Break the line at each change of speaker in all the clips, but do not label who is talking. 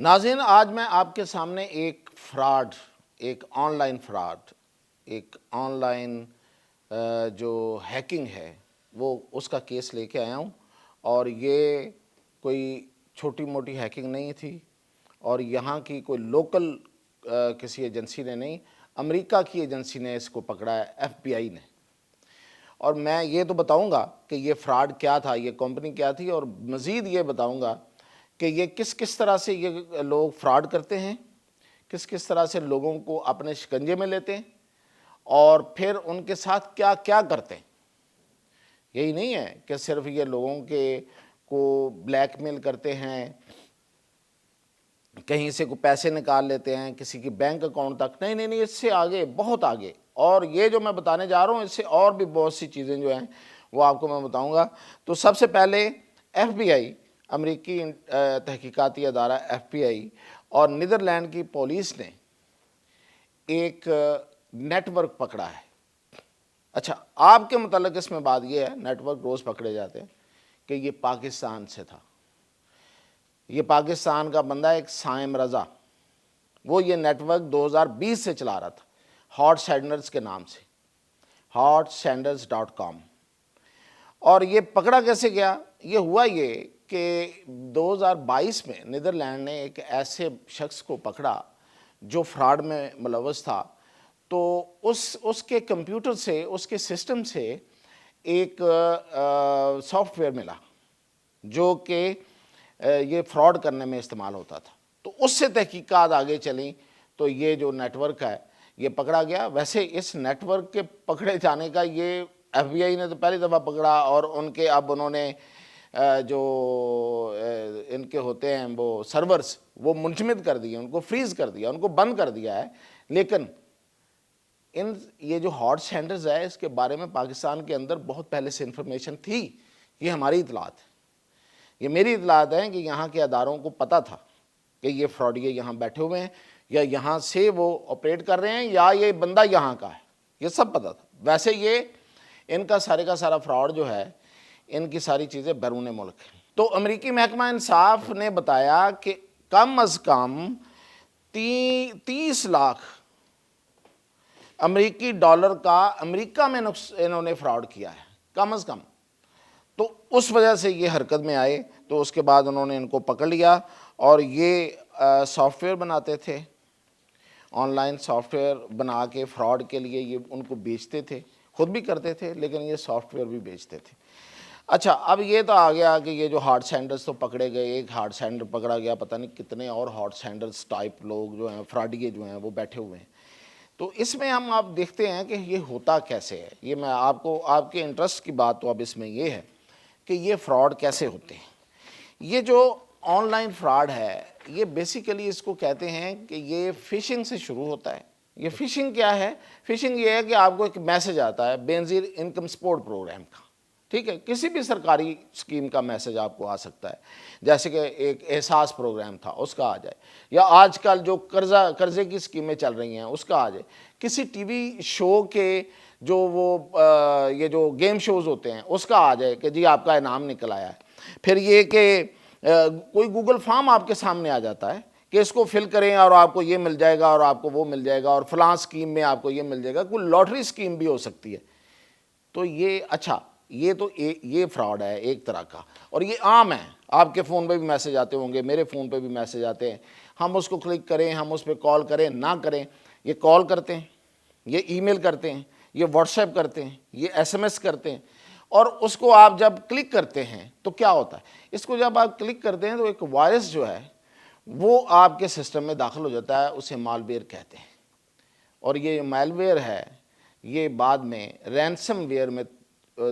ناظرین، آج میں آپ کے سامنے ایک فراڈ، ایک آن لائن فراڈ، ایک آن لائن جو ہیکنگ ہے وہ اس کا کیس لے کے آیا ہوں۔ اور یہ کوئی چھوٹی موٹی ہیکنگ نہیں تھی، اور یہاں کی کوئی لوکل کسی ایجنسی نے نہیں، امریکہ کی ایجنسی نے اس کو پکڑا ہے، ایف بی آئی نے۔ اور میں یہ تو بتاؤں گا کہ یہ فراڈ کیا تھا، یہ کمپنی کیا تھی، اور مزید یہ بتاؤں گا کہ یہ کس طرح سے یہ لوگ فراڈ کرتے ہیں، کس طرح سے لوگوں کو اپنے شکنجے میں لیتے ہیں، اور پھر ان کے ساتھ کیا کیا کرتے ہیں۔ یہی نہیں ہے کہ صرف یہ لوگوں کو بلیک میل کرتے ہیں، کہیں سے کو پیسے نکال لیتے ہیں کسی کی بینک اکاؤنٹ تک، نہیں، اس سے آگے، بہت آگے۔ اور یہ جو میں بتانے جا رہا ہوں اس سے اور بھی بہت سی چیزیں جو ہیں وہ آپ کو میں بتاؤں گا۔ تو سب سے پہلے ایف بی آئی، امریکی تحقیقاتی ادارہ ایف بی آئی اور نیدرلینڈ کی پولیس نے ایک نیٹ ورک پکڑا ہے۔ اچھا، آپ کے متعلق اس میں بات یہ ہے، نیٹ ورک روز پکڑے جاتے ہیں، کہ یہ پاکستان سے تھا۔ یہ پاکستان کا بندہ ایک سائم رضا، وہ یہ نیٹ ورک 2020 سے چلا رہا تھا، ہاٹ سینڈرز کے نام سے، hotsenders.com۔ اور یہ پکڑا کیسے گیا؟ یہ ہوا یہ کہ 2022 میں نیدرلینڈ نے ایک ایسے شخص کو پکڑا جو فراڈ میں ملوث تھا۔ تو اس کے کمپیوٹر سے، اس کے سسٹم سے ایک سافٹ ویئر ملا جو کہ یہ فراڈ کرنے میں استعمال ہوتا تھا۔ تو اس سے تحقیقات آگے چلیں تو یہ جو نیٹ ورک ہے یہ پکڑا گیا۔ ویسے اس نیٹ ورک کے پکڑے جانے کا یہ ایف بی آئی نے تو پہلی دفعہ پکڑا، اور ان کے اب انہوں نے جو ان کے ہوتے ہیں وہ سرورز، وہ منجمد کر دیے، ان کو فریز کر دیا، ان کو بند کر دیا ہے۔ لیکن یہ جو ہاٹ سینڈرز ہے اس کے بارے میں پاکستان کے اندر بہت پہلے سے انفارمیشن تھی۔ یہ ہماری اطلاعات ہے، یہ میری اطلاعات ہیں کہ یہاں کے اداروں کو پتہ تھا کہ یہ فراڈیے یہاں بیٹھے ہوئے ہیں، یا یہاں سے وہ آپریٹ کر رہے ہیں، یا یہ بندہ یہاں کا ہے، یہ سب پتہ تھا۔ ویسے یہ ان کا سارا فراڈ جو ہے، ان کی ساری چیزیں بیرون ملک ہیں۔ تو امریکی محکمہ انصاف نے بتایا کہ کم از کم 30 لاکھ امریکی ڈالر کا امریکہ میں انہوں نے فراڈ کیا ہے، کم از کم۔ تو اس وجہ سے یہ حرکت میں آئے، تو اس کے بعد انہوں نے ان کو پکڑ لیا۔ اور یہ سافٹ ویئر بناتے تھے، آن لائن سافٹ ویئر بنا کے فراڈ کے لیے یہ ان کو بیچتے تھے، خود بھی کرتے تھے لیکن یہ سافٹ ویئر بھی بیچتے تھے۔ اچھا، اب یہ تو آ گیا کہ یہ جو ہارڈ سینڈرز تو پکڑے گئے، ایک ہارڈ سینڈر پکڑا گیا، پتہ نہیں کتنے اور ہارڈ سینڈرز ٹائپ لوگ جو ہیں، فراڈیے جو ہیں، وہ بیٹھے ہوئے ہیں۔ تو اس میں ہم آپ دیکھتے ہیں کہ یہ ہوتا کیسے ہے۔ یہ میں آپ کے انٹرسٹ کی بات تو اب اس میں یہ ہے کہ یہ فراڈ کیسے ہوتے ہیں۔ یہ جو آن لائن فراڈ ہے یہ بیسیکلی اس کو کہتے ہیں کہ یہ فشنگ سے شروع ہوتا ہے۔ یہ فشنگ کیا ہے؟ فشنگ یہ ہے کہ آپ کو ایک میسج آتا ہے بینظیر انکم سپورٹ پروگرام کا، ٹھیک ہے، کسی بھی سرکاری اسکیم کا میسج آپ کو آ سکتا ہے، جیسے کہ ایک احساس پروگرام تھا اس کا آ جائے، یا آج کل جو قرضے کی اسکیمیں چل رہی ہیں اس کا آ جائے، کسی ٹی وی شو کے جو یہ جو گیم شوز ہوتے ہیں اس کا آ جائے کہ جی آپ کا انعام نکل آیا ہے۔ پھر یہ کہ کوئی گوگل فارم آپ کے سامنے آ جاتا ہے کہ اس کو فل کریں اور آپ کو یہ مل جائے گا اور آپ کو وہ مل جائے گا، اور فلاں اسکیم میں آپ کو یہ مل جائے گا، کوئی لاٹری اسکیم بھی ہو سکتی ہے۔ تو یہ اچھا، یہ تو یہ فراڈ ہے ایک طرح کا، اور یہ عام ہے، آپ کے فون پہ بھی میسج آتے ہوں گے، میرے فون پہ بھی میسج آتے ہیں، ہم اس کو کلک کریں، ہم اس پہ کال کریں نہ کریں، یہ کال کرتے ہیں، یہ ای میل کرتے ہیں، یہ واٹس ایپ کرتے ہیں، یہ ایس ایم ایس کرتے ہیں، اور اس کو آپ جب کلک کرتے ہیں تو کیا ہوتا ہے؟ اس کو جب آپ کلک کرتے ہیں تو ایک وائرس جو ہے وہ آپ کے سسٹم میں داخل ہو جاتا ہے، اسے مال ویئر کہتے ہیں۔ اور یہ مال ویئر ہے یہ بعد میں رینسم ویئر میں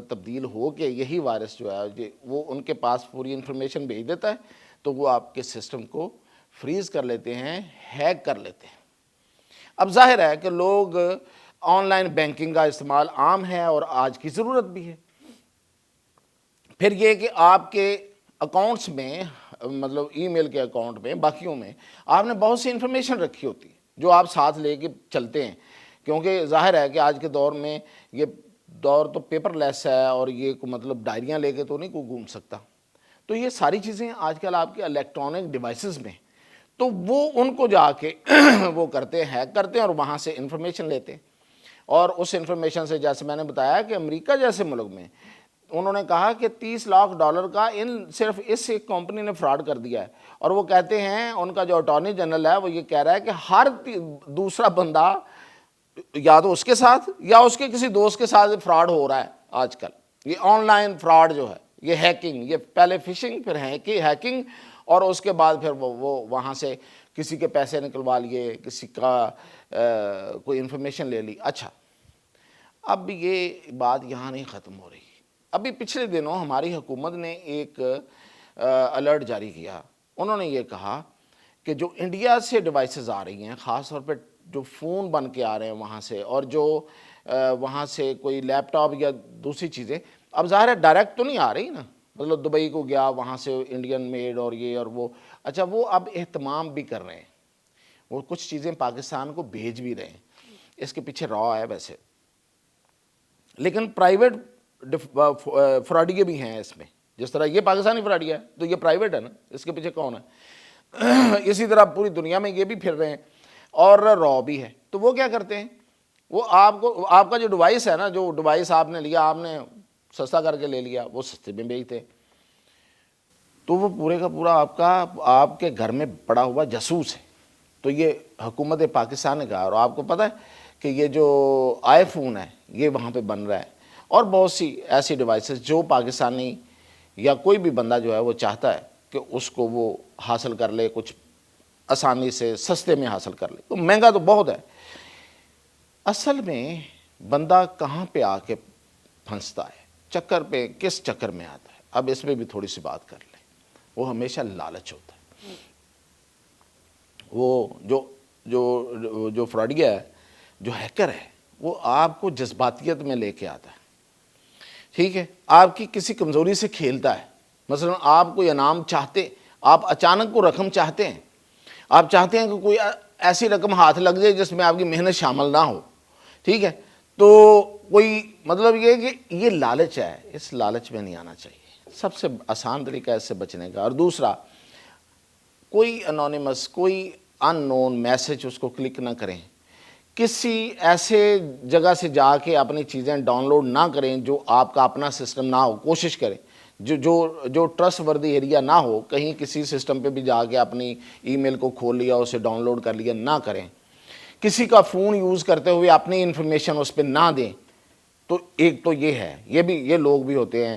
تبدیل ہو کے یہی وائرس جو ہے وہ ان کے پاس پوری انفارمیشن بھیج دیتا ہے، تو وہ آپ کے سسٹم کو فریز کر لیتے ہیں، ہیک کر لیتے ہیں۔ اب ظاہر ہے کہ لوگ آن لائن بینکنگ کا استعمال عام ہے اور آج کی ضرورت بھی ہے۔ پھر یہ کہ آپ کے اکاؤنٹس میں، مطلب ای میل کے اکاؤنٹ میں، باقیوں میں آپ نے بہت سی انفارمیشن رکھی ہوتی ہے جو آپ ساتھ لے کے چلتے ہیں، کیونکہ ظاہر ہے کہ آج کے دور میں یہ دور تو پیپر لیس ہے، اور یہ مطلب ڈائریاں لے کے تو نہیں کوئی گھوم سکتا۔ تو یہ ساری چیزیں آج کل آپ کے الیکٹرانک ڈیوائسز میں، تو وہ ان کو جا کے وہ کرتے ہیں، ہیک کرتے ہیں اور وہاں سے انفارمیشن لیتے ہیں، اور اس انفارمیشن سے جیسے میں نے بتایا کہ امریکہ جیسے ملک میں انہوں نے کہا کہ $30 لاکھ کا صرف اس ایک کمپنی نے فراڈ کر دیا ہے، اور وہ کہتے ہیں ان کا جو اٹارنی جنرل ہے وہ یہ کہہ رہا ہے کہ ہر دوسرا بندہ یا تو اس کے ساتھ یا اس کے کسی دوست کے ساتھ فراڈ ہو رہا ہے آج کل۔ یہ آن لائن فراڈ جو ہے، یہ ہیکنگ، یہ پہلے فشنگ پھر ہیکنگ، اور اس کے بعد پھر وہ وہاں سے کسی کے پیسے نکلوا لیے، کسی کا کوئی انفارمیشن لے لی۔ اچھا، اب یہ بات یہاں نہیں ختم ہو رہی۔ ابھی پچھلے دنوں ہماری حکومت نے ایک الرٹ جاری کیا، انہوں نے یہ کہا کہ جو انڈیا سے ڈیوائسز آ رہی ہیں، خاص طور پہ جو فون بن کے آ رہے ہیں وہاں سے، اور جو وہاں سے کوئی لیپ ٹاپ یا دوسری چیزیں، اب ظاہر ہے ڈائریکٹ تو نہیں آ رہی نا، مطلب دبئی کو گیا وہاں سے انڈین میڈ اور یہ اور وہ، اچھا وہ اب اہتمام بھی کر رہے ہیں، وہ کچھ چیزیں پاکستان کو بھیج بھی رہے ہیں، اس کے پیچھے را ہے ویسے، لیکن پرائیویٹ فراڈیے بھی ہیں اس میں، جس طرح یہ پاکستانی فراڈیہ ہے تو یہ پرائیویٹ ہے نا، اس کے پیچھے کون ہے؟ اسی طرح پوری دنیا میں یہ بھی پھر رہے ہیں، اور را بھی ہے۔ تو وہ کیا کرتے ہیں، وہ آپ کا جو ڈیوائس ہے نا، جو ڈیوائس آپ نے لیا، آپ نے سستا کر کے لے لیا، وہ سستے میں بیچتے ہیں، تو وہ پورے کا پورا آپ کے گھر میں پڑا ہوا جاسوس ہے۔ تو یہ حکومت پاکستان نے کہا، اور آپ کو پتہ ہے کہ یہ جو آئی فون ہے یہ وہاں پہ بن رہا ہے، اور بہت سی ایسی ڈیوائسز جو پاکستانی یا کوئی بھی بندہ جو ہے وہ چاہتا ہے کہ اس کو وہ حاصل کر لے، کچھ آسانی سے سستے میں حاصل کر لے، تو مہنگا تو بہت ہے۔ اصل میں بندہ کہاں پہ آ کے پھنستا ہے، چکر پہ کس چکر میں آتا ہے، اب اس میں بھی تھوڑی سی بات کر لیں۔ وہ ہمیشہ لالچ ہوتا ہے، وہ جو فراڈیا ہے، جو ہیکر ہے، وہ آپ کو جذباتیت میں لے کے آتا ہے، ٹھیک ہے، آپ کی کسی کمزوری سے کھیلتا ہے، مثلا آپ کوئی انعام چاہتے، آپ اچانک کو رقم چاہتے ہیں، آپ چاہتے ہیں کہ کوئی ایسی رقم ہاتھ لگ جائے جس میں آپ کی محنت شامل نہ ہو، ٹھیک ہے، تو کوئی مطلب یہ کہ یہ لالچ ہے، اس لالچ میں نہیں آنا چاہیے۔ سب سے آسان طریقہ اس سے بچنے کا۔ اور دوسرا، کوئی انونیمس، کوئی ان نون میسج اس کو کلک نہ کریں، کسی ایسے جگہ سے جا کے اپنی چیزیں ڈاؤن لوڈ نہ کریں جو آپ کا اپنا سسٹم نہ ہو، کوشش کریں جو ٹرسٹ وردی ایریا نہ ہو، کہیں کسی سسٹم پہ بھی جا کے اپنی ای میل کو کھول لیا، اسے ڈاؤن لوڈ کر لیا، نہ کریں۔ کسی کا فون یوز کرتے ہوئے اپنی انفارمیشن اس پہ نہ دیں۔ تو ایک تو یہ ہے، یہ لوگ بھی ہوتے ہیں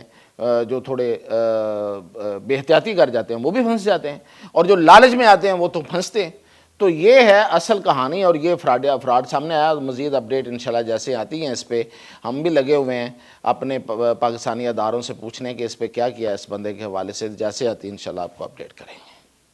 جو تھوڑے بے احتیاطی کر جاتے ہیں، وہ بھی پھنس جاتے ہیں، اور جو لالچ میں آتے ہیں وہ تو پھنستے ہیں۔ تو یہ ہے اصل کہانی، اور یہ فراڈ سامنے آیا۔ مزید اپڈیٹ انشاءاللہ جیسے آتی ہیں اس پہ ہم بھی لگے ہوئے ہیں اپنے پاکستانی اداروں سے پوچھنے کہ اس پہ کیا کیا اس بندے کے حوالے سے، جیسے آتی انشاءاللہ آپ کو اپڈیٹ کریں گے۔